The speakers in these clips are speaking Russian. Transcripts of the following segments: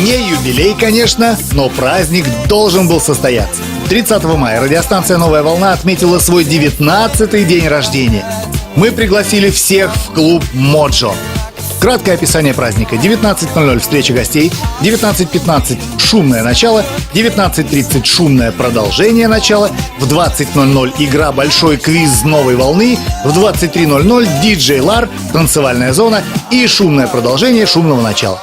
Не юбилей, конечно, но праздник должен был состояться. 30 мая радиостанция «Новая волна» отметила свой 19-й день рождения. Мы пригласили всех в клуб «Моджо». Краткое описание праздника. 19:00 встреча гостей, 19:15 шумное начало, 19:30 шумное продолжение начала, в 20:00 игра «Большой квиз новой волны», в 23:00 диджей Лар, танцевальная зона и шумное продолжение шумного начала.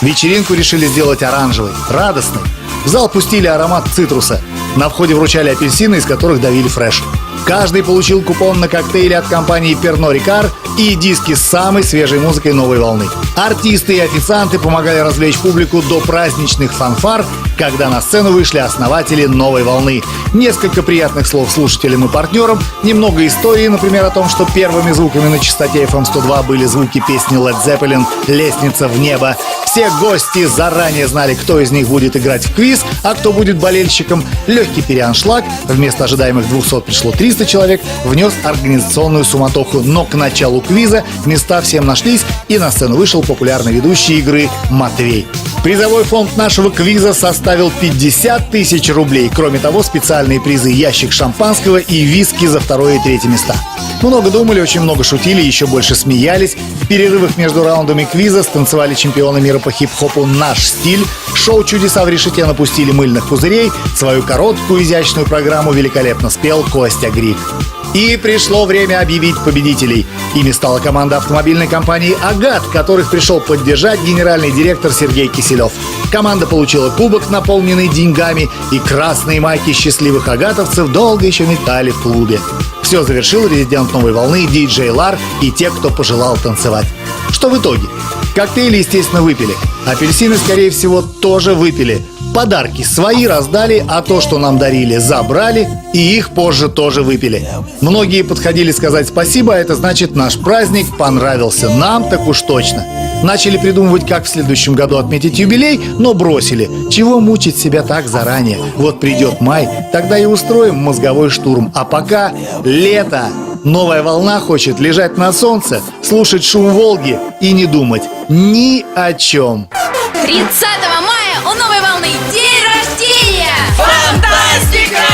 Вечеринку решили сделать оранжевой, радостной. В зал пустили аромат цитруса. На входе вручали апельсины, из которых давили фреш. Каждый получил купон на коктейли от компании Pernod Ricard и диски с самой свежей музыкой новой волны. Артисты и официанты помогали развлечь публику до праздничных фанфар, когда на сцену вышли основатели новой волны. Несколько приятных слов слушателям и партнерам, немного истории, например, о том, что первыми звуками на частоте FM 102 были звуки песни Led Zeppelin «Лестница в небо». Все гости заранее знали, кто из них будет играть в квиз, а кто будет болельщиком. Легкий переаншлаг, вместо ожидаемых 200 пришло 300 человек, внес организационную суматоху. Но к началу квиза места всем нашлись, и на сцену вышел популярный ведущий игры Матвей. Призовой фонд нашего квиза составил 50 тысяч рублей. Кроме того, специальные призы: ящик шампанского и виски за 2 и 3 места. Много думали, очень много шутили, еще больше смеялись. В перерывах между раундами квиза станцевали чемпионы мира по хип-хопу «Наш стиль». Шоу «Чудеса в решете» напустили мыльных пузырей. Свою короткую изящную программу великолепно спел Костя Грик. И пришло время объявить победителей. Ими стала команда автомобильной компании «Агат», которых пришел поддержать генеральный директор Сергей Киселев. Команда получила кубок, наполненный деньгами, и красные майки счастливых агатовцев долго еще метали в клубе. Все завершил резидент «Новой волны» диджей Лар и те, кто пожелал танцевать. Что в итоге? Коктейли, естественно, выпили. Апельсины, скорее всего, тоже выпили. Подарки свои раздали, а то, что нам дарили, забрали, и их позже тоже выпили. Многие подходили сказать спасибо, а это значит, наш праздник понравился нам, так уж точно. Начали придумывать, как в следующем году отметить юбилей, но бросили. Чего мучить себя так заранее? Вот придет май, тогда и устроим мозговой штурм. А пока лето. Новая волна хочет лежать на солнце, слушать шум Волги и не думать ни о чем. 30 мая у Новой волны день рождения! Фантастика!